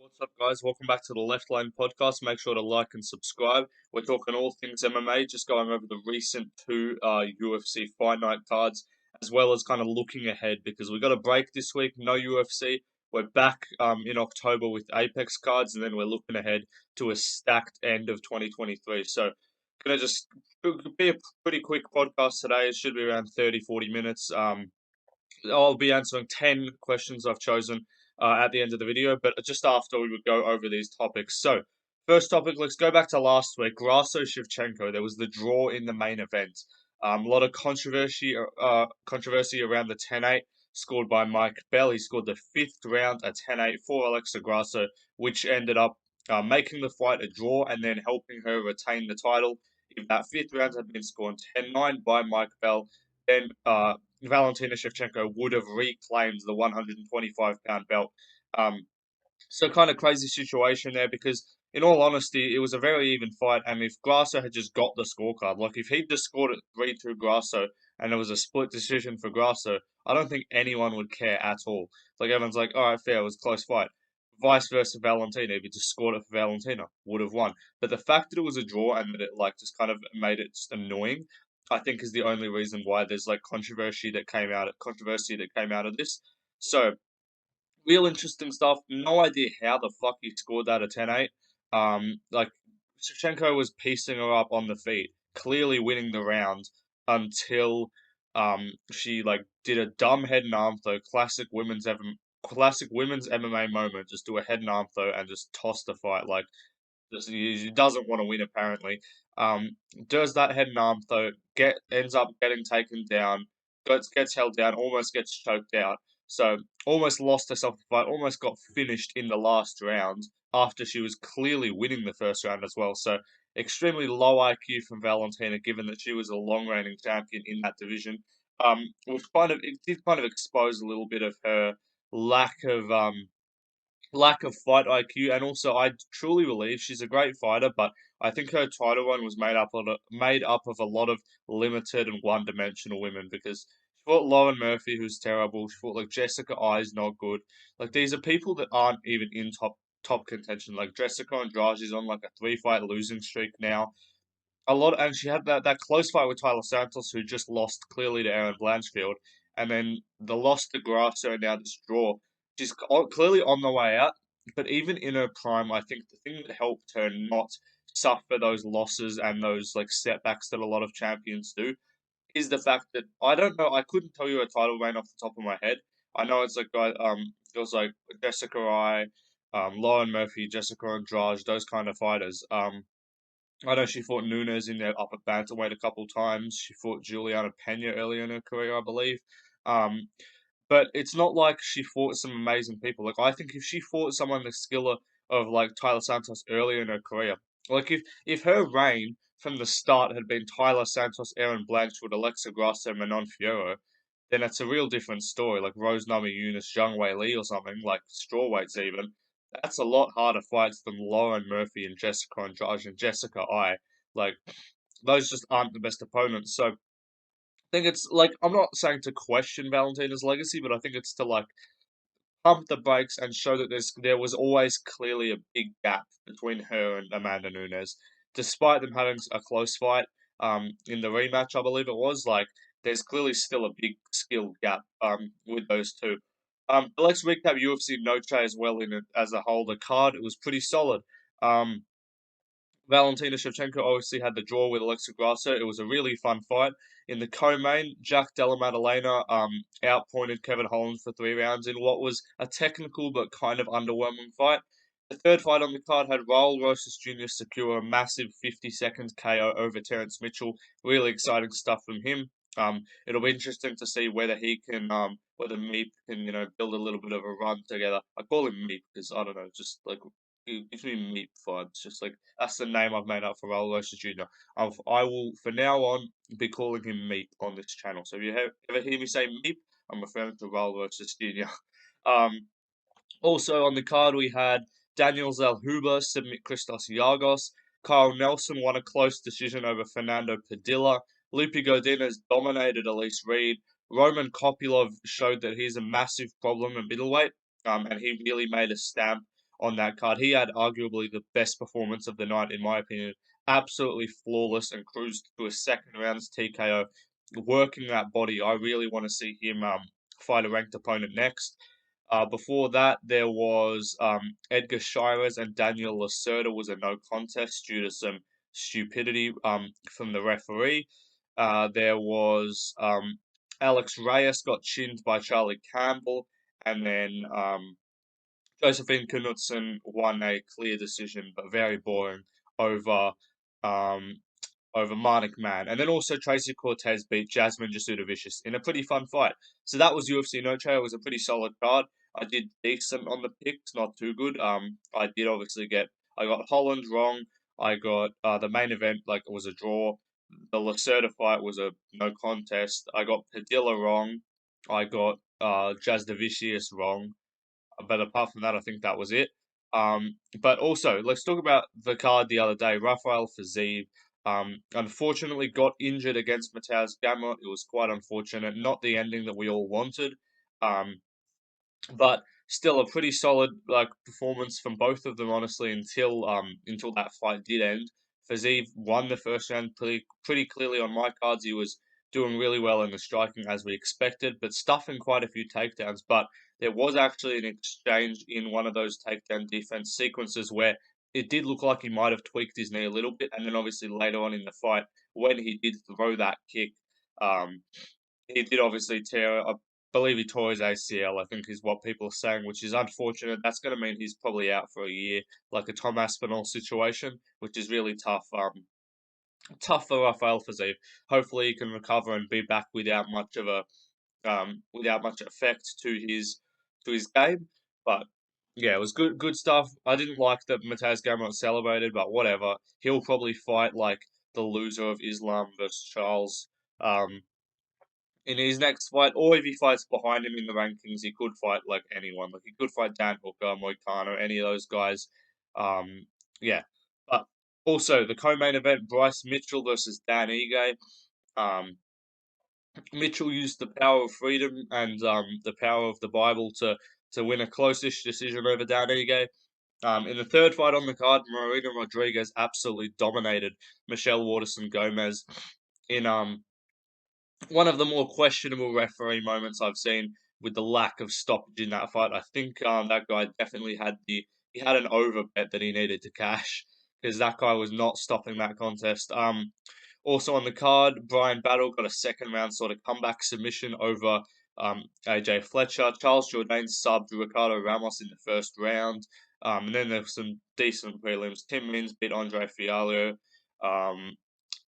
What's up, guys? Welcome back to the Leftlane Podcast. Make sure to like and subscribe. We're talking all things MMA, just going over the recent two UFC Fight Night cards, as well as kind of looking ahead because we got a break this week. No UFC. We're back in October with Apex cards, and then we're looking ahead to a stacked end of 2023. So, gonna just be a pretty quick podcast today. It should be around 30, 40 minutes. I'll be answering 10 questions I've chosen at the end of the video, but just after we would go over these topics. So, first topic, let's go back to last week. Grasso Shevchenko, there was the draw in the main event. A lot of controversy around the 10-8 scored by Mike Bell. He scored the fifth round, a 10-8 for Alexa Grasso, which ended up making the fight a draw and then helping her retain the title. If that fifth round had been scored 10-9 by Mike Bell, then Valentina Shevchenko would have reclaimed the 125-pound belt. So kind of crazy situation there because, in all honesty, it was a very even fight. And if Grasso had just got the scorecard, like if he'd just scored it 3-2 Grasso and it was a split decision for Grasso, I don't think anyone would care at all. Like everyone's like, all right, fair, it was a close fight. Vice versa, Valentina, if he just scored it for Valentina, would have won. But the fact that it was a draw and that it like just kind of made it just annoying, I think is the only reason why there's like controversy that came out of this. So real interesting stuff. No idea how the fuck he scored that at 10-8. Like Shevchenko was piecing her up on the feet, clearly winning the round until she like did a dumb head and arm throw, classic women's MMA moment, just do a head and arm throw and just toss the fight. Like just he doesn't want to win apparently. Um, does that head and arm throw, ends up getting taken down, gets held down, almost gets choked out. So almost lost herself the fight, almost got finished in the last round after she was clearly winning the first round as well. So extremely low IQ from Valentina, given that she was a long reigning champion in that division. Which it did kind of expose a little bit of her lack of lack of fight IQ, and also I truly believe she's a great fighter, but I think her title run was made up of a lot of limited and one-dimensional women because she fought Lauren Murphy, who's terrible. She fought like Jessica I's not good. Like these are people that aren't even in top contention. Like Jessica Andrade is on like a 3-fight losing streak now. And she had that close fight with Tyler Santos, who just lost clearly to Aaron Blanchfield, and then the loss to Grasso and now this draw. She's clearly on the way out, but even in her prime, I think the thing that helped her not suffer those losses and those like setbacks that a lot of champions do is the fact that I don't know. I couldn't tell you a title reign off the top of my head. I know it's like it was like Jessica I, Lauren Murphy, Jessica Andrade, those kind of fighters. I know she fought Nunes in the upper bantamweight a couple times. She fought Juliana Pena earlier in her career, I believe. Um, but it's not like she fought some amazing people. Like I think if she fought someone the skill of like Tyler Santos earlier in her career, like if her reign from the start had been Tyler Santos, Aaron Blanchwood, Alexa Grasso, Manon Fiorot, then it's a real different story. Like Rose Namajunas, Zhang Wei Li, or something like strawweights even. That's a lot harder fights than Lauren Murphy and Jessica Andrade and Jessica I. Like those just aren't the best opponents. So think it's like I'm not saying to question Valentina's legacy, but I think it's to like pump the brakes and show that there was always clearly a big gap between her and Amanda Nunes, despite them having a close fight. In the rematch, I believe it was like there's clearly still a big skill gap with those two. But let's recap UFC Noche as well in it as a whole. The card, it was pretty solid. Um, Valentina Shevchenko obviously had the draw with Alexa Grasso. It was a really fun fight. In the co-main, Jack Della Maddalena outpointed Kevin Holland for 3 rounds in what was a technical but kind of underwhelming fight. The third fight on the card had Raul Rosas Jr. secure a massive 50 seconds KO over Terrence Mitchell. Really exciting stuff from him. It'll be interesting to see whether whether Meep can, build a little bit of a run together. I call him Meep because I don't know, just like it gives me Meep vibes. Just like that's the name I've made up for Raul Rosas Jr. I will, from now on, be calling him Meep on this channel. So if you ever hear me say Meep, I'm referring to Raul Rosas Jr. Um, Also on the card, we had Daniel Zellhuber submit Christos Yargos. Kyle Nelson won a close decision over Fernando Padilla. Lupi Godinez dominated Elise Reed. Roman Kopylov showed that he's a massive problem in middleweight, and he really made a stamp on that card. He had arguably the best performance of the night, in my opinion. Absolutely flawless and cruised to a second rounds TKO, working that body. I really want to see him fight a ranked opponent next. Before that, there was Edgar Shires and Daniel Lacerda was a no contest due to some stupidity from the referee. There was Alex Reyes got chinned by Charlie Campbell, and then Josephine Knudsen won a clear decision, but very boring over um, over Marnik Man. And then also Tracy Cortez beat Jasmine Jasudavicius in a pretty fun fight. So that was UFC Noche. It was a pretty solid card. I did decent on the picks, not too good. I did obviously I got Holland wrong. I got the main event, like it was a draw. The Lacerda fight was a no contest. I got Padilla wrong. I got Jasudavicius wrong. But apart from that, I think that was it. But also, let's talk about the card the other day. Rafael Fiziev, unfortunately got injured against Mateusz Gamrot. It was quite unfortunate. Not the ending that we all wanted. Um, but still a pretty solid performance from both of them, honestly, until that fight did end. Fiziev won the first round pretty clearly on my cards. He was doing really well in the striking as we expected, but stuffing quite a few takedowns. But there was actually an exchange in one of those takedown defense sequences where it did look like he might have tweaked his knee a little bit, and then obviously later on in the fight, when he did throw that kick, um, he did obviously tear. I believe he tore his ACL. I think is what people are saying, which is unfortunate. That's going to mean he's probably out for a year, like a Tom Aspinall situation, which is really tough. Tough for Rafael Fiziev. Hopefully, he can recover and be back without much effect to his game. But yeah, it was good stuff. I didn't like that Mateusz Gamrot celebrated, but whatever. He'll probably fight like the loser of Islam versus Charles. Um, in his next fight, or if he fights behind him in the rankings, he could fight like anyone. Like he could fight Dan Hooker, Moicano, any of those guys. Yeah, but also the co-main event: Bryce Mitchell versus Dan Ige. Um, Mitchell used the power of freedom and the power of the Bible to win a close-ish decision over Dan Ige. In the third fight on the card, Marina Rodriguez absolutely dominated Michelle Waterson Gomez in one of the more questionable referee moments I've seen with the lack of stoppage in that fight. I think that guy definitely he had an over bet that he needed to cash because that guy was not stopping that contest. Also on the card, Brian Battle got a second round sort of comeback submission over AJ Fletcher. Charles Jourdain subbed Ricardo Ramos in the first round. And then there were some decent prelims. Tim Means beat Andre Fialho.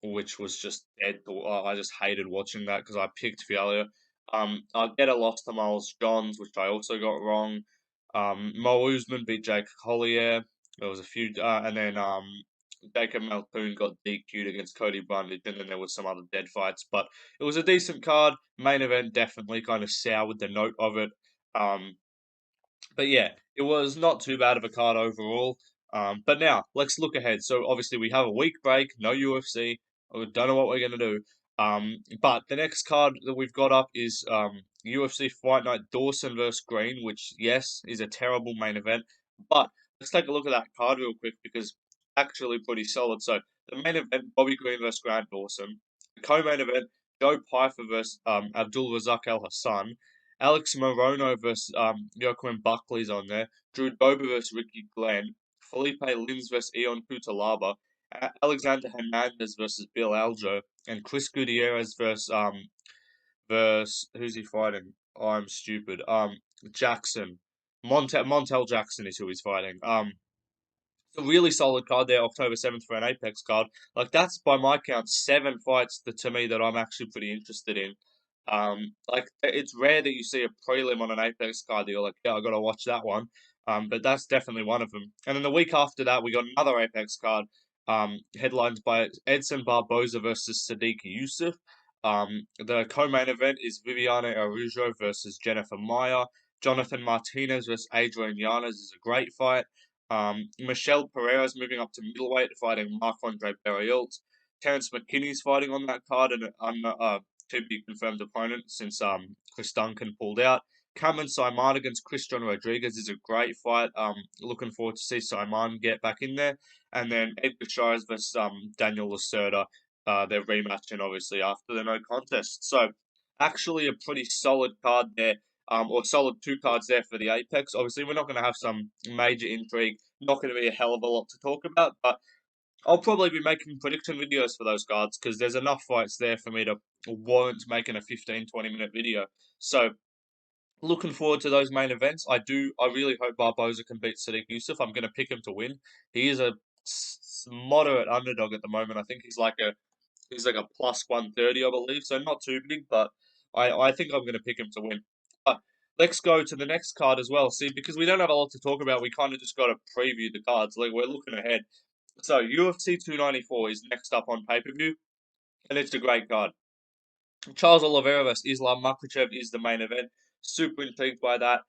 Which was just dead. I just hated watching that because I picked Fialho. Argetta lost to Miles Johns, which I also got wrong. Mo Usman beat Jake Collier. There was a few, and then Jacob Malkoon got DQ'd against Cody Brundage, and then there was some other dead fights. But it was a decent card. Main event definitely kind of soured the note of it. But yeah, it was not too bad of a card overall. But now let's look ahead. So obviously we have a week break, no UFC. We don't know what we're gonna do. But the next card that we've got up is UFC Fight Night Dawson versus Green, which yes is a terrible main event. But let's take a look at that card real quick because actually pretty solid. So the main event, Bobby Green versus Grant Dawson. The co-main event, Joe Pyfer versus Abdul Razak El Hassan. Alex Morono versus Joaquin Buckley's on there. Drew Dober versus Ricky Glenn. Felipe Lins versus Ion Cutelaba. Alexander Hernandez versus Bill Aljo. And Chris Gutierrez versus who's he fighting? Oh, I'm stupid. Jackson. Montel Jackson is who he's fighting. It's a really solid card there, October 7th for an Apex card. Like that's by my count 7 fights to me that I'm actually pretty interested in. Like it's rare that you see a prelim on an Apex card that you're like, yeah, I gotta watch that one. But that's definitely one of them. And then the week after that, we got another Apex card, headlined by Edson Barboza versus Sadiq Yusuf. The co-main event is Viviane Araújo versus Jennifer Maia. Jonathan Martinez versus Adrian Yanez is a great fight. Michelle Pereira's moving up to middleweight, fighting Marc-Andre Barriault. Terence McKinney's fighting on that card, and to be confirmed opponent since Chris Duncan pulled out. Cameron Simon against Christian Rodriguez is a great fight. Looking forward to see Simon get back in there. And then Edgar Chairez versus Daniel Lacerda. They're rematching, obviously, after the no contest. So, actually, a pretty solid card there. Or solid two cards there for the Apex. Obviously, we're not going to have some major intrigue. Not going to be a hell of a lot to talk about, but I'll probably be making prediction videos for those cards because there's enough fights there for me to warrant making a 15-20 minute video. So, looking forward to those main events. I really hope Barboza can beat Sadiq Yusuf. I'm going to pick him to win. He is a moderate underdog at the moment. I think he's like a plus 130, I believe. So not too big, but I think I'm going to pick him to win. But let's go to the next card as well. See, because we don't have a lot to talk about, we kind of just got to preview the cards. Like we're looking ahead. So UFC 294 is next up on pay-per-view, and it's a great card. Charles Oliveira versus Islam Makhachev is the main event. Super intrigued by that.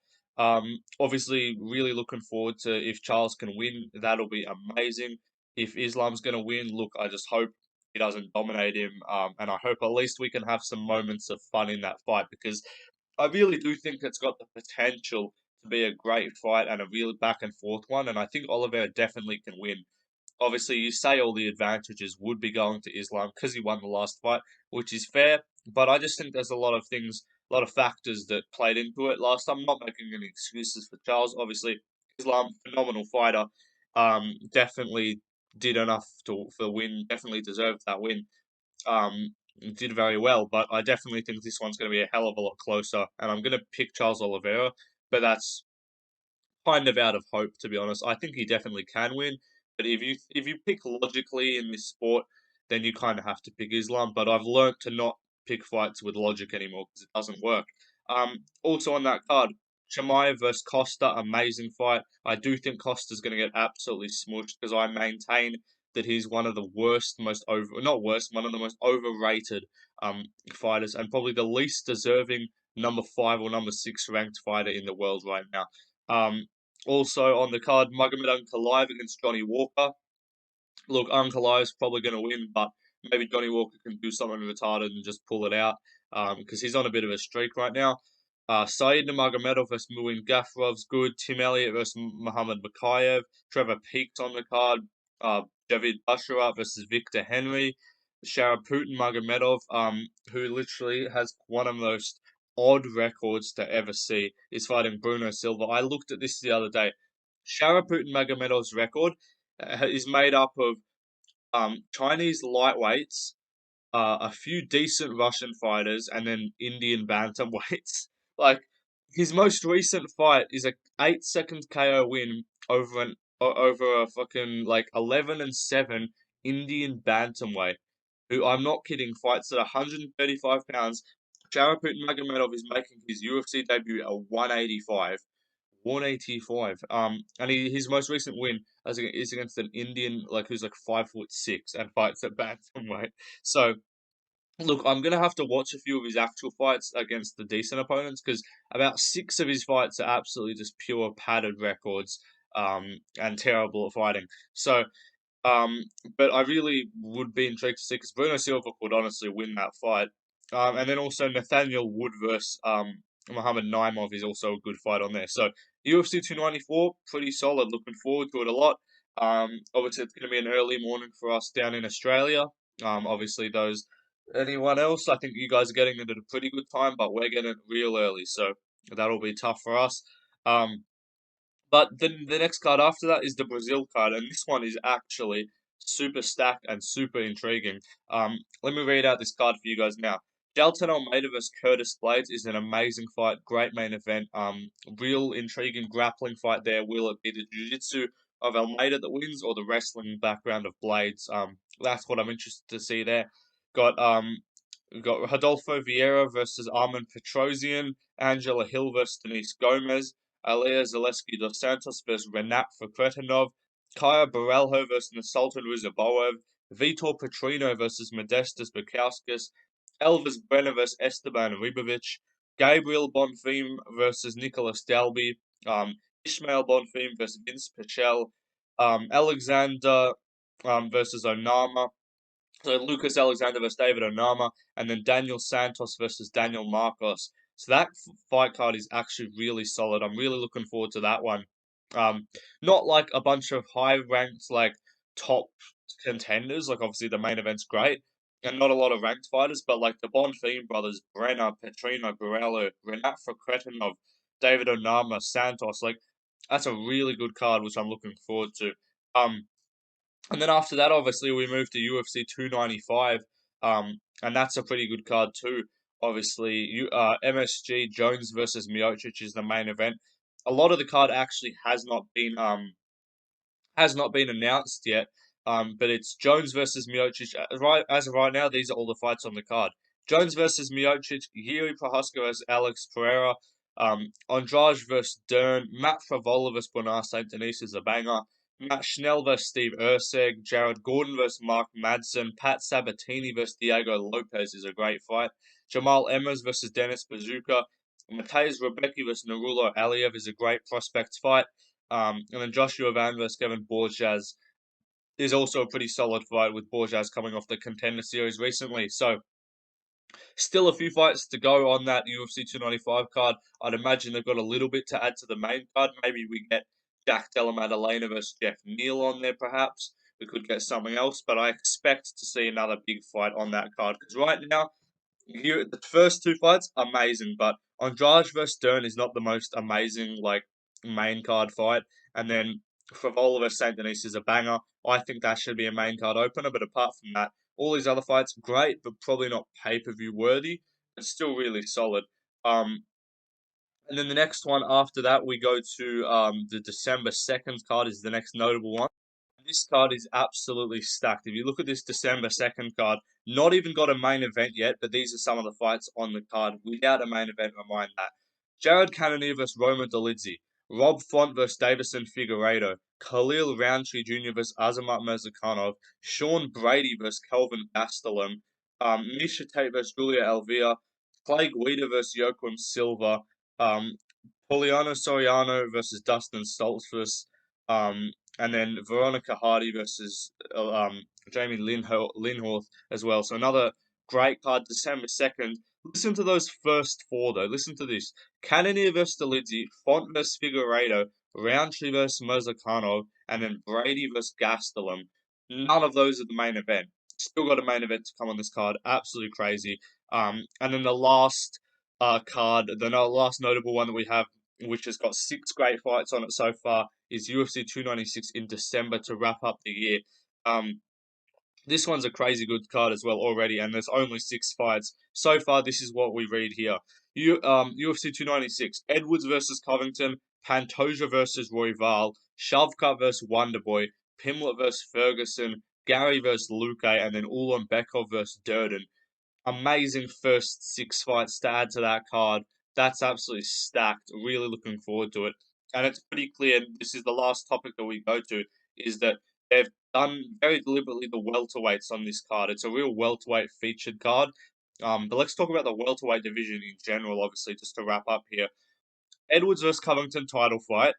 Obviously, really looking forward to if Charles can win. That'll be amazing. If Islam's going to win, look, I just hope he doesn't dominate him. And I hope at least we can have some moments of fun in that fight because I really do think it's got the potential to be a great fight and a really back and forth one. And I think Oliveira definitely can win. Obviously, you say all the advantages would be going to Islam because he won the last fight, which is fair. But I just think there's a lot of things, a lot of factors that played into it last time. I'm not making any excuses for Charles. Obviously, Islam, phenomenal fighter, definitely did enough for the win. Definitely deserved that win. Did very well, but I definitely think this one's going to be a hell of a lot closer. And I'm going to pick Charles Oliveira, but that's kind of out of hope, to be honest. I think he definitely can win, but if you pick logically in this sport, then you kind of have to pick Islam. But I've learnt to not pick fights with logic anymore because it doesn't work. Also on that card, Chimaev versus Costa, amazing fight. I do think Costa's going to get absolutely smushed because I maintain that he's one of the worst, most over, not worst, one of the most overrated fighters and probably the least deserving number 5 or number 6 ranked fighter in the world right now. Also on the card, Magomed Ankalaev against Johnny Walker. Look, Ankalaev's probably going to win, but maybe Johnny Walker can do something retarded and just pull it out because he's on a bit of a streak right now. Saeed Nurmagomedov versus Muin Gafrov's good. Tim Elliott versus Muhammad Makayev. Trevor Peaks on the card. Javid Basharat versus Victor Henry. Sharaputin Magomedov, who literally has one of the most odd records to ever see, is fighting Bruno Silva. I looked at this the other day. Sharaputin Magomedov's record is made up of Chinese lightweights, a few decent Russian fighters, and then Indian bantamweights. Like his most recent fight is a 8 second KO win over a fucking like 11-7 Indian bantamweight, who I'm not kidding fights at 135 pounds. Sharaput Magomedov is making his UFC debut at 185. 185. And his most recent win is against an Indian like who's like 5'6" and fights at bantamweight. So look, I'm gonna have to watch a few of his actual fights against the decent opponents because about 6 of his fights are absolutely just pure padded records, and terrible at fighting. So, um, but I really would be intrigued to see because Bruno Silva could honestly win that fight. And then also Nathaniel Wood versus Muhammad Naimov is also a good fight on there. So UFC 294, pretty solid. Looking forward to it a lot. Obviously it's going to be an early morning for us down in Australia. Obviously those anyone else, I think you guys are getting it at a pretty good time, but we're getting it real early, so that'll be tough for us. Um, but the next card after that is the Brazil card, and this one is actually super stacked and super intriguing. Let me read out this card for you guys now. Jailton Almeida versus Curtis Blades is an amazing fight, great main event. Real intriguing grappling fight there. Will it be the jiu-jitsu of Almeida that wins, or the wrestling background of Blades? That's what I'm interested to see there. Got we've got Rodolfo Vieira versus Armin Petrosian, Angela Hill versus Denise Gomez, Alea Zaleski dos Santos versus Renat Fakretinov, Kaya Barelho versus Sultan Ruzaboev, Vitor Petrino versus Modestas Bukauskas, Elvis Brenner versus Esteban Ribovic, Gabriel Bonfim versus Nicolas Dalby, Ishmael Bonfim versus Vince Pichel, Alexander versus Onama, so Lucas Alexander versus David Onama, and then Daniel Santos versus Daniel Marcos. So that fight card is actually really solid. I'm really looking forward to that one. Not like a bunch of high ranked like top contenders. Like obviously the main event's great, and not a lot of ranked fighters, but like the Bonfim brothers, Brenner, Petrino, Borello, Renat Kretinov, David Onama, Santos. Like that's a really good card, which I'm looking forward to. Um, and then after that, obviously, we moved to UFC 295, and that's a pretty good card too. Obviously, MSG Jones versus Miocic is the main event. A lot of the card actually has not been announced yet. But it's Jones versus Miocic. Right as of right now, these are all the fights on the card. Jones versus Miocic, Yuri Prohaska versus Alex Pereira, Andrade versus Dern, Matt Favola versus Bernard St. Denis is a banger. Matt Schnell versus Steve Urseg, Jared Gordon versus Mark Madsen, Pat Sabatini versus Diego Lopez is a great fight. Jamal Emmers versus Dennis Bazooka, Mateusz Rebecki versus Narulo Aliev is a great prospect fight. And then Joshua Van versus Kevin Borjas is also a pretty solid fight with Borjas coming off the Contender Series recently. So still a few fights to go on that UFC 295 card. I'd imagine they've got a little bit to add to the main card. Maybe we get Jack Della Maddalena versus Jeff Neal on there, perhaps. We could get something else, but I expect to see another big fight on that card because right now, the first two fights amazing, but Andrade versus Dern is not the most amazing like main card fight, and then Favola versus Saint Denis is a banger. I think that should be a main card opener, but apart from that, all these other fights great, but probably not pay-per-view worthy. It's still really solid. Um, and then the next one after that, we go to the December 2nd card is the next notable one. This card is absolutely stacked. If you look at this December 2nd card, not even got a main event yet, but these are some of the fights on the card without a main event, remind that. Jared Cannonier versus Roma Dolidze, Rob Font versus Davison Figueiredo, Khalil Roundtree Jr. versus Azamat Murzakanov, Sean Brady versus Kelvin Gastelum, Misha Tate versus Julia Elvira, Clay Guida versus Joaquim Silva, um, Poliano Soriano versus Dustin Stoltzfus, and then Veronica Hardy versus Jamie Linhorth as well. So another great card, December 2nd. Listen to those first four, though. Listen to this. Cannonier versus Dolidze, Font versus Figueiredo, Roundtree versus Mozakano, and then Brady versus Gastelum. None of those are the main event. Still got a main event to come on this card. Absolutely crazy. And then the last card, last notable one that we have, which has got 6 great fights on it so far, is UFC 296 in December to wrap up the year. Um, this one's a crazy good card as well already, and there's only 6 fights. So far, this is what we read here. UFC 296, Edwards versus Covington, Pantoja versus Royval, Shavkat versus Wonderboy, Pimlet versus Ferguson, Gary versus Luque, and then Ulanbekov versus Durden. Amazing first 6 fights to add to that card. That's absolutely stacked. Really looking forward to it. And it's pretty clear, and this is the last topic that we go to, is that they've done very deliberately the welterweights on this card. It's a real welterweight featured card. But let's talk about the welterweight division in general, obviously, just to wrap up here. Edwards versus Covington title fight.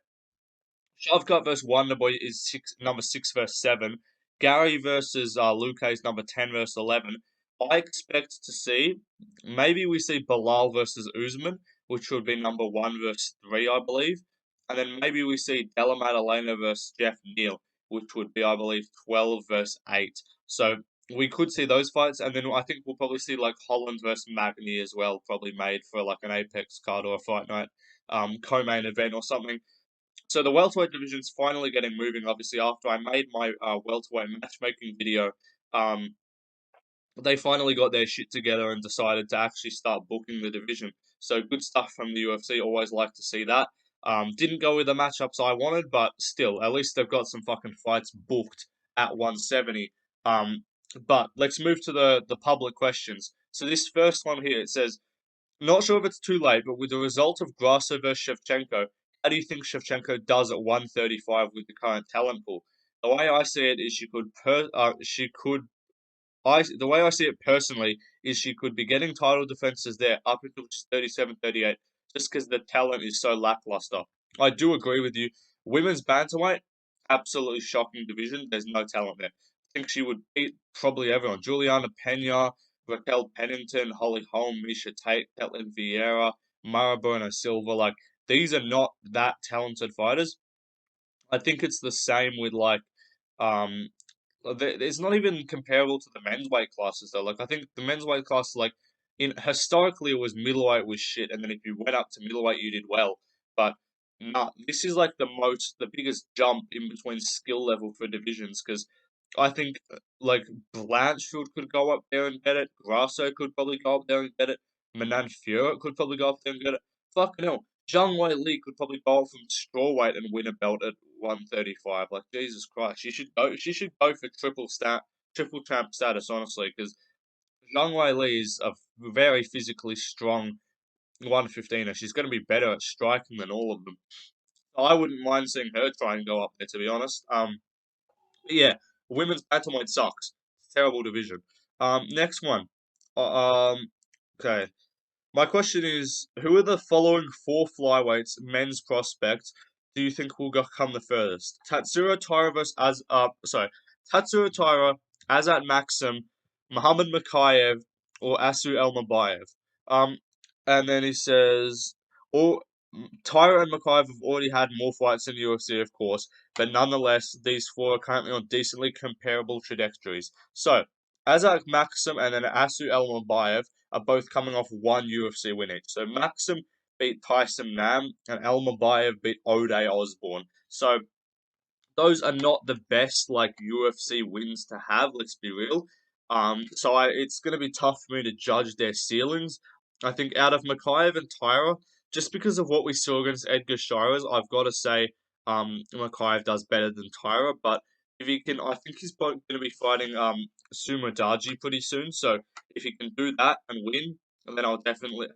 Shavkat versus Wonderboy is number 6 versus 7. Gary versus Luque is number 10 versus 11. I expect to see, maybe we see Bilal versus Usman, which would be number 1 versus 3, I believe. And then maybe we see Della Maddalena versus Jeff Neal, which would be, I believe, 12 versus 8. So we could see those fights, and then I think we'll probably see like Holland versus Magny as well, probably made for like an Apex card or a Fight Night co-main event or something. So the welterweight division's finally getting moving. Obviously, after I made my welterweight matchmaking video, um, they finally got their shit together and decided to actually start booking the division. So good stuff from the UFC. Always like to see that. Didn't go with the matchups I wanted, but still, at least they've got some fucking fights booked at 170. But let's move to the public questions. So this first one here, it says, not sure if it's too late, but with the result of Grasso versus Shevchenko, how do you think Shevchenko does at 135 with the current talent pool? The way I see it is the way I see it personally is she could be getting title defenses there up until just 37, 38, just because the talent is so lackluster. I do agree with you. Women's bantamweight, absolutely shocking division. There's no talent there. I think she would beat probably everyone. Juliana Pena, Raquel Pennington, Holly Holm, Misha Tate, Caitlin Vieira, Marabona Silva. Like, these are not that talented fighters. I think it's the same with like um it's not even comparable to the men's weight classes though. Like I think the men's weight class, like in historically it was middleweight was shit, and then if you went up to middleweight you did well. But nah, this is like the biggest jump in between skill level for divisions because I think like Blanchfield could go up there and get it. Grasso could probably go up there and get it. Manan Fiora could probably go up there and get it. Fucking hell. Zhang Wei Li could probably go up from strawweight and win a belt at 135. Like Jesus Christ, she should go. She should go for triple champ status. Honestly, because Zhang Wei Li is a very physically strong 115er. She's going to be better at striking than all of them. I wouldn't mind seeing her try and go up there. To be honest, yeah, women's bantamweight sucks. It's a terrible division. Next one. Okay. My question is, who are the following four flyweights men's prospects do you think will come the furthest? Tatsuro Taira Tatsuro Taira, Azat Maxim, Muhammad Makayev, or Asu Elmabayev. Um, and then he says, all Tyra and Makayev have already had more fights in the UFC, of course, but nonetheless, these four are currently on decently comparable trajectories. So, Azat Maxim and then Asu Elmabayev are both coming off one UFC win each. So Maxim beat Tyson Nam and Elmabayev beat O'Day Osborne. So those are not the best like UFC wins to have. Let's be real. It's going to be tough for me to judge their ceilings. I think out of Makayev and Tyra, just because of what we saw against Edgar Shires, I've got to say Makayev does better than Tyra. But if he can, I think he's going to be fighting Sumadaji pretty soon. So if he can do that and win, and then I'll definitely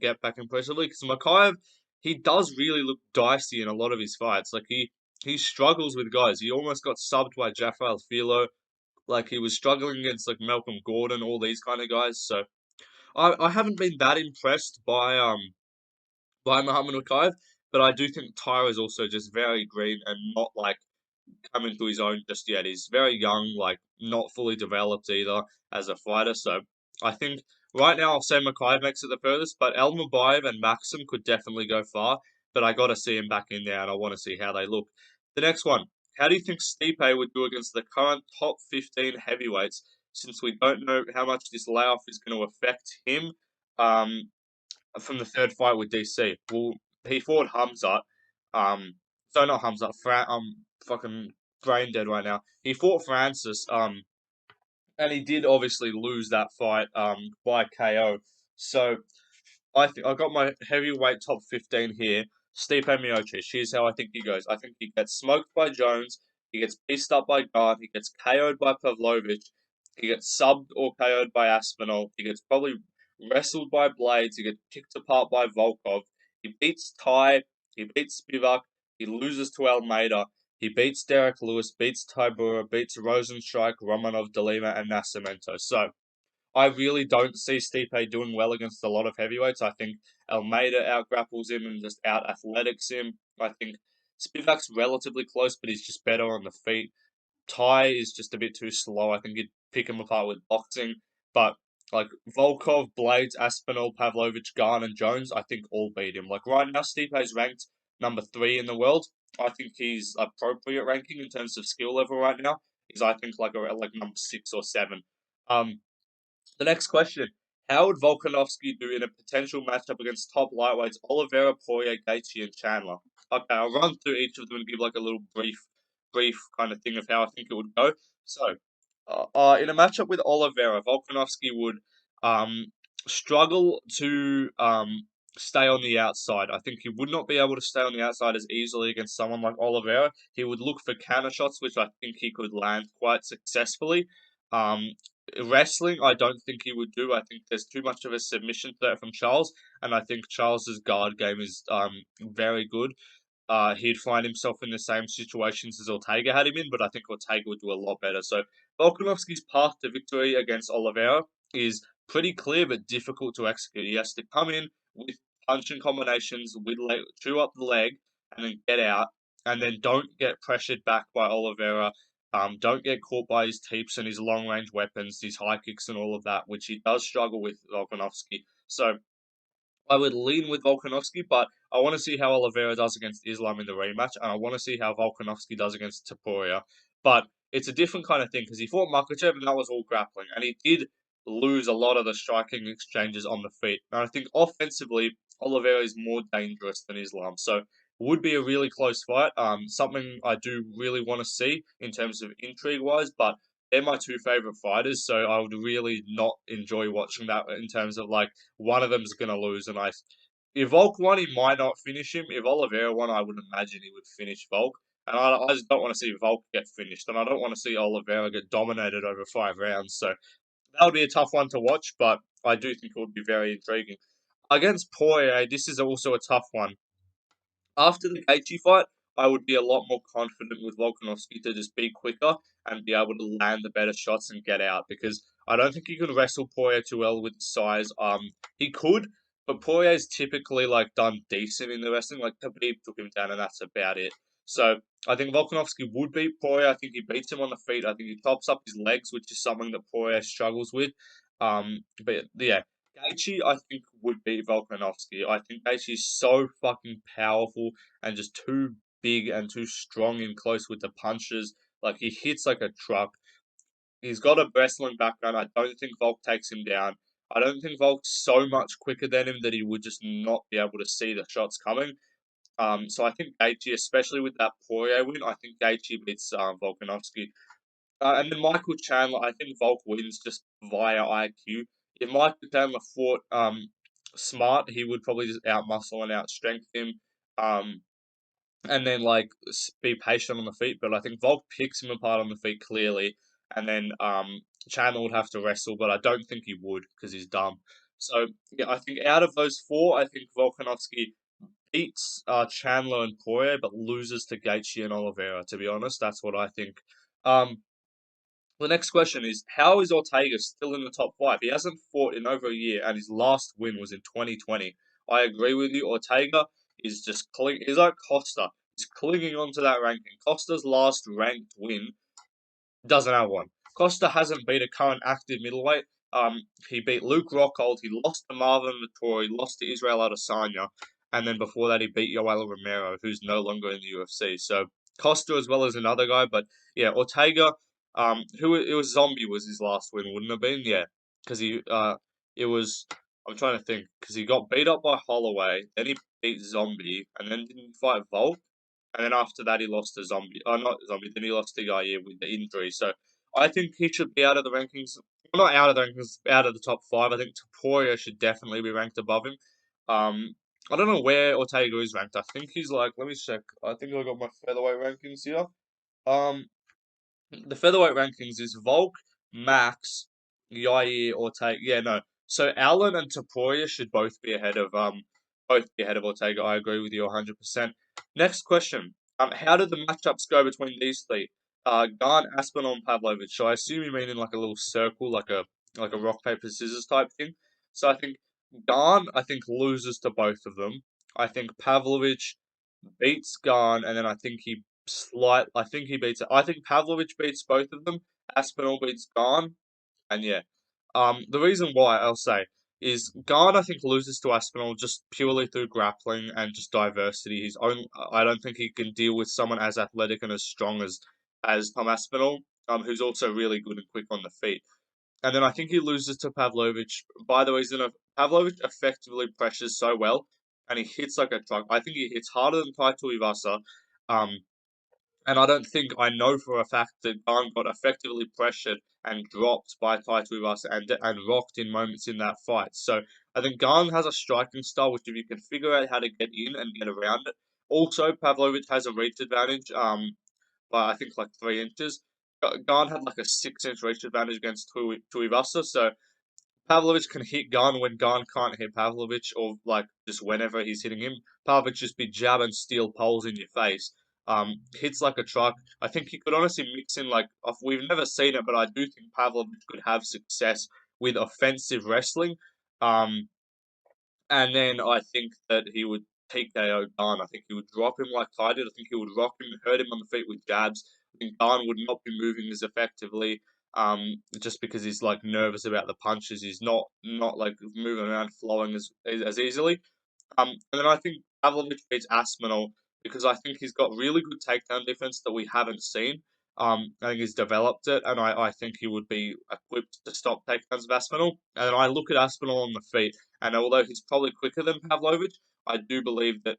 get back impressively because Makayev, he does really look dicey in a lot of his fights. Like he struggles with guys. He almost got subbed by Jafar Filo. Like he was struggling against like Malcolm Gordon, all these kind of guys. So I haven't been that impressed by Muhammad Makayev, but I do think Tyra is also just very green and not like coming to his own just yet. He's very young, like not fully developed either as a fighter. So I think right now I'll say Makayev makes it the furthest, but Elmabayev and Maxim could definitely go far. But I got to see him back in there, and I want to see how they look. The next one. How do you think Stipe would do against the current top 15 heavyweights? Since we don't know how much this layoff is going to affect him, from the third fight with DC. Well, he fought Hamzat. Not Hamzat. Fucking brain dead right now. He fought Francis. And he did obviously lose that fight. By KO. So I think I got my heavyweight top 15 here. Stipe Miocic. Here's how I think he goes. I think he gets smoked by Jones. He gets pissed up by Gant. He gets KO'd by Pavlovich. He gets subbed or KO'd by Aspinall. He gets probably wrestled by Blades. He gets kicked apart by Volkov. He beats Ty. He beats Spivak. He loses to Almeida. He beats Derek Lewis, beats Tybura, beats Rosenstrike, Romanov, Delima, and Nascimento. So, I really don't see Stipe doing well against a lot of heavyweights. I think Almeida outgrapples him and just out athletics him. I think Spivak's relatively close, but he's just better on the feet. Ty is just a bit too slow. I think you'd pick him apart with boxing. But like Volkov, Blades, Aspinall, Pavlovich, Garn, and Jones, I think all beat him. Like right now, Stipe's ranked number 3 in the world. I think he's appropriate ranking in terms of skill level right now. He's I think like number 6 or 7. The next question. How would Volkanovski do in a potential matchup against top lightweights Oliveira, Poirier, Gaethje, and Chandler? Okay, I'll run through each of them and give like a little brief kind of thing of how I think it would go. So, in a matchup with Oliveira, Volkanovski would um, struggle to stay on the outside. I think he would not be able to stay on the outside as easily against someone like Oliveira. He would look for counter shots, which I think he could land quite successfully. Um, Wrestling, I don't think he would do. I think there's too much of a submission threat from Charles, and I think Charles's guard game is very good. He'd find himself in the same situations as Ortega had him in, but I think Ortega would do a lot better. So Volkanovski's path to victory against Oliveira is pretty clear but difficult to execute. He has to come in with punching combinations, chew up the leg, and then get out, and then don't get pressured back by Oliveira. Don't get caught by his teeps and his long range weapons, his high kicks and all of that, which he does struggle with Volkanovski. So I would lean with Volkanovski, but I want to see how Oliveira does against Islam in the rematch, and I want to see how Volkanovski does against Topuria. But it's a different kind of thing because he fought Makhachev and that was all grappling, and he did lose a lot of the striking exchanges on the feet. And I think offensively, Oliveira is more dangerous than Islam, so would be a really close fight. Something I do really want to see in terms of intrigue wise, but they're my two favorite fighters, so I would really not enjoy watching that in terms of like one of them's gonna lose. And if Volk won, he might not finish him. If Oliveira won, I would imagine he would finish Volk. And I just don't want to see Volk get finished, and I don't want to see Oliveira get dominated over 5 rounds. So that would be a tough one to watch, but I do think it would be very intriguing. Against Poirier, this is also a tough one. After the Gaethje fight, I would be a lot more confident with Volkanovski to just be quicker and be able to land the better shots and get out because I don't think he can wrestle Poirier too well with size. He could, but Poirier's typically like done decent in the wrestling. Like Khabib took him down, and that's about it. So I think Volkanovski would beat Poirier. I think he beats him on the feet. I think he tops up his legs, which is something that Poirier struggles with. But yeah, Gaethje, I think, would beat Volkanovski. I think Gaethje is so fucking powerful and just too big and too strong and close with the punches. Like, he hits like a truck. He's got a wrestling background. I don't think Volk takes him down. I don't think Volk's so much quicker than him that he would just not be able to see the shots coming. So I think Gaethje, especially with that Poirier win, I think Gaethje beats Volkanovski. And then Michael Chandler, I think Volk wins just via IQ. If Michael Chandler fought smart, he would probably just outmuscle and outstrength him. Um, and then be patient on the feet. But I think Volk picks him apart on the feet clearly, and then Chandler would have to wrestle, but I don't think he would because he's dumb. So yeah, I think out of those four, I think Volkanovski beats Chandler and Poirier, but loses to Gaethje and Oliveira. To be honest, that's what I think. Um, the next question is, how is Ortega still in the top five? He hasn't fought in over a year, and his last win was in 2020. I agree with you. Ortega is just he's like Costa. He's clinging onto that ranking. Costa's last ranked win doesn't have one. Costa hasn't beat a current active middleweight. He beat Luke Rockhold. He lost to Marvin Vettori. Lost to Israel Adesanya, and then before that, he beat Yoel Romero, who's no longer in the UFC. So Costa as well as another guy, but yeah, Ortega. Who it was Zombie was his last win, wouldn't it have been? Yeah, because it was. I'm trying to think because he got beat up by Holloway, then he beat Zombie, and then didn't fight Volk. And then after that, he lost to Zombie. Oh, not Zombie. Then he lost to Yair with the injury. So I think he should be out of the rankings. Well, not out of the rankings, out of the top five. I think Taporia should definitely be ranked above him. I don't know where Ortega is ranked. I think he's like, let me check. I think I got my featherweight rankings here. Um, the featherweight rankings is Volk, Max, Yair, Ortega. Yeah, no. So Allen and Taporia should both be ahead of Ortega. I agree with you 100%. Next question. How did the matchups go between these three? Garn, Aspinall, and Pavlovich. So I assume you mean in like a little circle, like a rock paper scissors type thing. So I think Garn, I think loses to both of them. I think Pavlovich beats Garn, and then I think he beats it. I think Pavlovich beats both of them. Aspinall beats Garn, and yeah. The reason why I'll say is Garn I think loses to Aspinall just purely through grappling and just diversity. I don't think he can deal with someone as athletic and as strong as Tom Aspinall, who's also really good and quick on the feet. And then I think he loses to Pavlovich by the reason of Pavlovich effectively pressures so well and he hits like a truck. I think he hits harder than Tai Tuivasa. Um, and I know for a fact that Garn got effectively pressured and dropped by Tai Tuivasa and rocked in moments in that fight. So I think Garn has a striking style which if you can figure out how to get in and get around it. Also, Pavlovich has a reach advantage, by I think like 3 inches. Garn had like a 6 inch reach advantage against Tuivasa, so Pavlovich can hit Garn when Garn can't hit Pavlovich, or like just whenever he's hitting him. Pavlovich just be jab and steel poles in your face. Hits like a truck. I think he could honestly mix in we've never seen it, but I do think Pavlovich could have success with offensive wrestling. Um, and then I think that he would TKO Garn. I think he would drop him like I did. I think he would rock him, hurt him on the feet with jabs. I think Garn would not be moving as effectively. just because he's like nervous about the punches. He's not like moving around, flowing as easily. And then I think Pavlovich beats Aspinall because I think he's got really good takedown defense that we haven't seen. I think he's developed it, and I think he would be equipped to stop takedowns of Aspinall. And I look at Aspinall on the feet, and although he's probably quicker than Pavlovich, I do believe that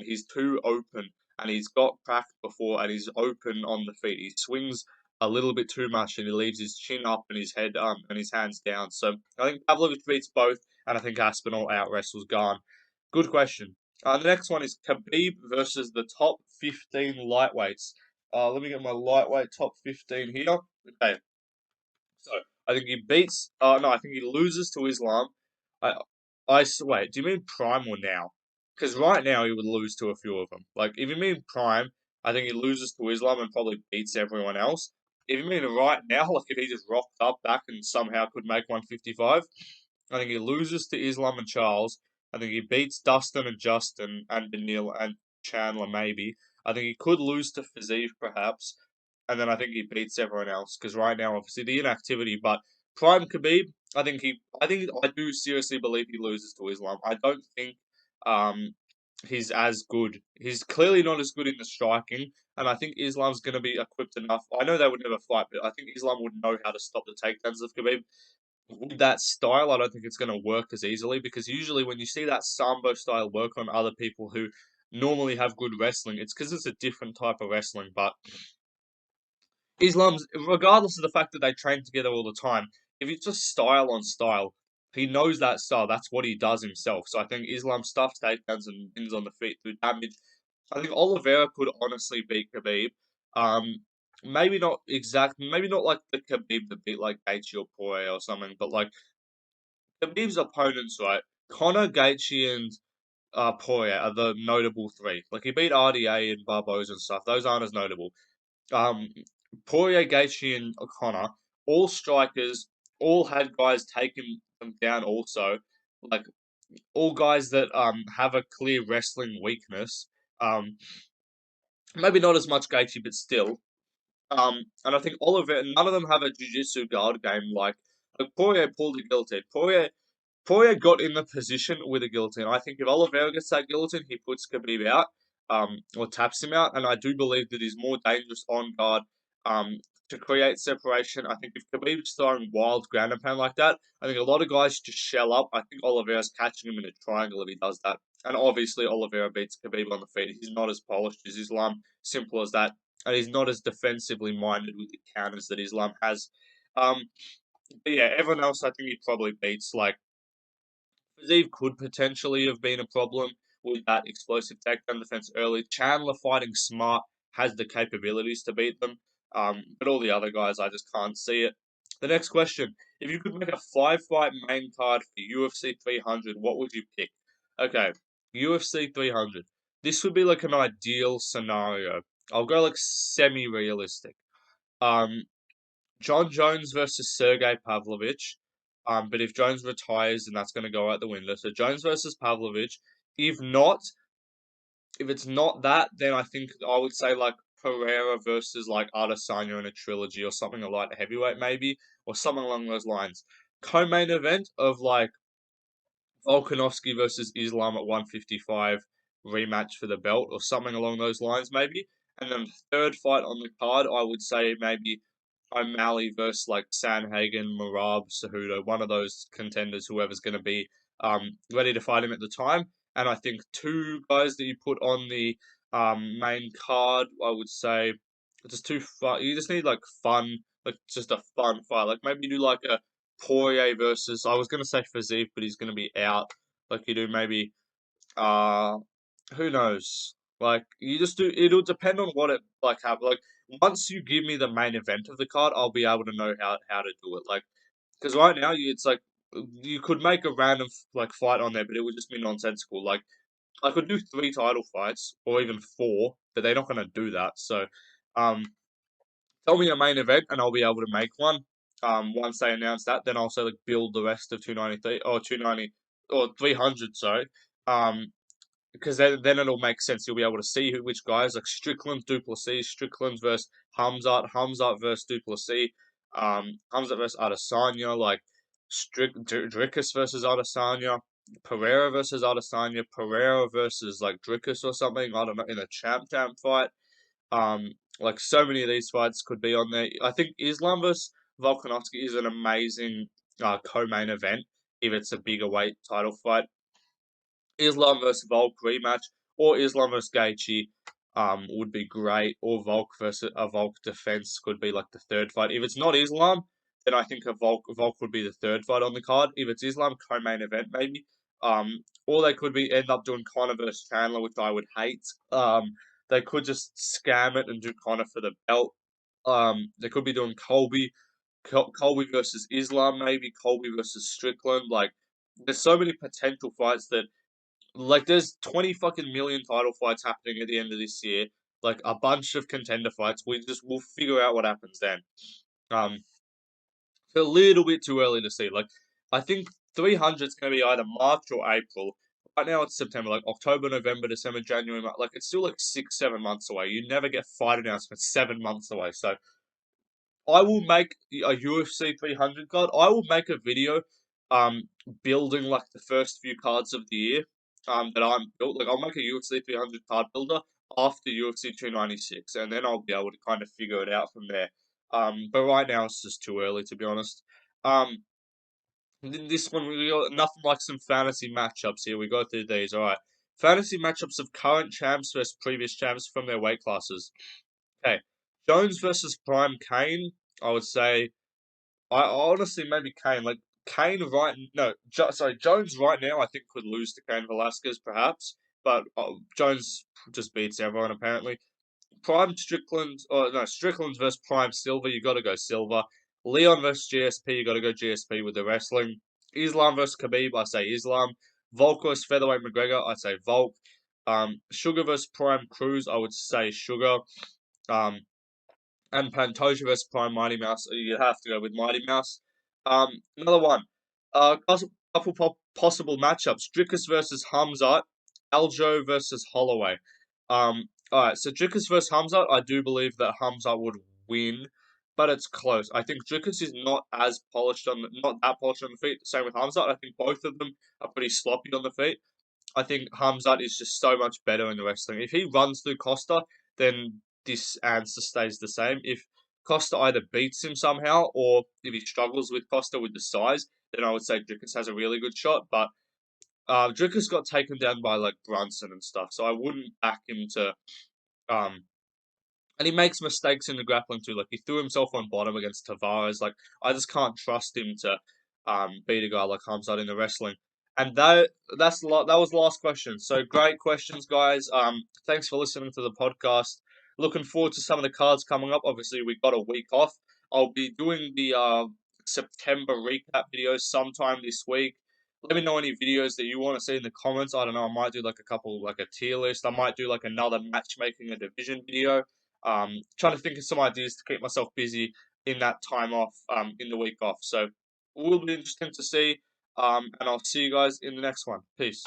he's too open, and he's got cracked before, and he's open on the feet. He swings a little bit too much, and he leaves his chin up and his head and his hands down. So I think Pavlovich beats both, and I think Aspinall out wrestles Garn. Good question. The next one is Khabib versus the top 15 lightweights. Let me get my lightweight top 15 here. Okay, so I think he beats. No, I think he loses to Islam. I, wait. Do you mean prime or now? Because right now he would lose to a few of them. Like if you mean prime, I think he loses to Islam and probably beats everyone else. If you mean right now, like if he just rocked up back and somehow could make 155, I think he loses to Islam and Charles. I think he beats Dustin and Justin and Daniil and Chandler maybe. I think he could lose to Fiziev perhaps, and then I think he beats everyone else because right now obviously the inactivity. But prime Khabib, I do seriously believe he loses to Islam. I don't think um he's as good. He's clearly not as good in the striking, and I think Islam's going to be equipped enough. I know they would never fight, but I think Islam would know how to stop the takedowns of Khabib with that style. I don't think it's going to work as easily because usually when you see that Sambo style work on other people who normally have good wrestling, it's because it's a different type of wrestling. But Islam's, regardless of the fact that they train together all the time, if it's just style on style, he knows that style. That's what he does himself. So I think Islam stuffs takedowns and wins on the feet through damage. I think Oliveira could honestly beat Khabib. Um, maybe not like the Khabib that beat like Gaethje or Poirier or something, but like Khabib's opponents, right? Conor, Gaethje, and Poirier are the notable three. Like he beat RDA and Barboza and stuff. Those aren't as notable. Um, Poirier, Gaethje, and O'Connor, all strikers, all had guys taking them down. Also, like all guys that have a clear wrestling weakness. Um, maybe not as much Gaethje, but still. And I think Oliver, none of them have a jiu-jitsu guard game like Poirier pulled a guillotine. Poirier got in the position with a guillotine. I think if Oliveira gets that guillotine, he puts Khabib out, or taps him out, and I do believe that he's more dangerous on guard, to create separation. I think if Khabib's throwing wild ground and pound like that, I think a lot of guys just shell up. I think Oliveira's catching him in a triangle if he does that. And obviously Oliveira beats Khabib on the feet. He's not as polished as Islam, simple as that. And he's not as defensively minded with the counters that Islam has. Um, but yeah, everyone else I think he probably beats. Like Fiziev could potentially have been a problem with that explosive takedown defense early. Chandler fighting smart has the capabilities to beat them, but all the other guys, I just can't see it. The next question: if you could make a five-fight main card for UFC 300, what would you pick? Okay, UFC 300. This would be like an ideal scenario. I'll go like semi-realistic. Um, John Jones versus Sergey Pavlovich. But if Jones retires, then that's going to go out the window. So Jones versus Pavlovich. If not, if it's not that, then I think I would say like Pereira versus like Adesanya in a trilogy or something, a light heavyweight maybe, or something along those lines. Co-main event of like Volkanovski versus Islam at 155 rematch for the belt or something along those lines maybe. And then third fight on the card, I would say maybe O'Malley versus like Sanhagen, Marab, Cejudo, one of those contenders, whoever's going to be ready to fight him at the time. And I think two guys that you put on the main card, I would say, just too fun. You just need like fun, like just a fun fight. Like maybe do like a Poirier versus, I was going to say Fiziev, but he's going to be out. Like you do maybe, uh, who knows? Like you just do. It'll depend on what it like happen. Like once you give me the main event of the card, I'll be able to know how to do it. Like because right now it's like you could make a random like fight on there, but it would just be nonsensical. Like I could do three title fights or even four, but they're not going to do that. So, um, tell me a main event and I'll be able to make one. Once they announce that, then I'll like build the rest of 293 or 290 or 300. Sorry. Because then it'll make sense. You'll be able to see which guys like Strickland, Duplessis, Strickland versus Hamzat, Hamzat versus Duplessis. Hamzat versus Adesanya, like Dricus versus Adesanya, Pereira versus Adesanya, Pereira versus like Dricus or something. I don't know, in a champ fight. Like so many of these fights could be on there. I think Islam versus Volkanovski is an amazing co-main event if it's a bigger weight title fight. Islam versus Volk rematch or Islam versus Gaethje would be great, or Volk versus a Volk defense could be like the third fight. If it's not Islam, then I think a Volk would be the third fight on the card. If it's Islam, co-main event maybe. Or they could be end up doing Conor versus Chandler, which I would hate. They could just scam it and do Conor for the belt. They could be doing Colby versus Islam, maybe Colby versus Strickland. Like, there's so many potential fights that like, there's 20 fucking million title fights happening at the end of this year. Like, a bunch of contender fights. We'll figure out what happens then. Um, it's a little bit too early to see. Like, I think 300 is going to be either March or April. Right now it's September, like October, November, December, January, like it's still like 6, 7 months away. You never get fight announcements 7 months away. So I will make a UFC 300 card. I will make a video, building like the first few cards of the year, that I'm built. Like I'll make a UFC 300 card builder after UFC 296, and then I'll be able to kind of figure it out from there. But right now it's just too early to be honest. Um, this one we got nothing like some fantasy matchups here. We go through these. All right, fantasy matchups of current champs versus previous champs from their weight classes. Okay, Jones versus Prime Kane. I would say I honestly maybe Kane. Like Kane right no, sorry Jones right now I think could lose to Kane Velasquez perhaps, but Jones just beats everyone apparently. Prime Strickland, or no, Strickland versus Prime Silver. You got to go Silver. Leon versus GSP. You got to go GSP with the wrestling. Islam versus Khabib. I say Islam. Volk versus featherweight McGregor. I say Volk. Sugar versus Prime Cruz. I would say Sugar. Um, and Pantoja versus Prime Mighty Mouse. You have to go with Mighty Mouse. Another one. Couple possible matchups. Dricus versus Hamzat. Aljo versus Holloway. All right. So Dricus versus Hamzat. I do believe that Hamzat would win, but it's close. I think Dricus is not as polished not that polished on the feet. Same with Hamzat. I think both of them are pretty sloppy on the feet. I think Hamzat is just so much better in the wrestling. If he runs through Costa, then this answer stays the same. If Costa either beats him somehow or if he struggles with Costa with the size, then I would say Dricus has a really good shot. But Dricus got taken down by like Brunson and stuff, so I wouldn't back him to. Um, and he makes mistakes in the grappling too. Like he threw himself on bottom against Tavares. Like I just can't trust him to beat a guy like Hamzat in the wrestling. And that was the last question. So great questions, guys. Thanks for listening to the podcast. Looking forward to some of the cards coming up. Obviously, we got a week off. I'll be doing the September recap videos sometime this week. Let me know any videos that you want to see in the comments. I don't know. I might do like a couple, like a tier list. I might do like another matchmaking a division video. Trying to think of some ideas to keep myself busy in that time off, in the week off. So it will be interesting to see. And I'll see you guys in the next one. Peace.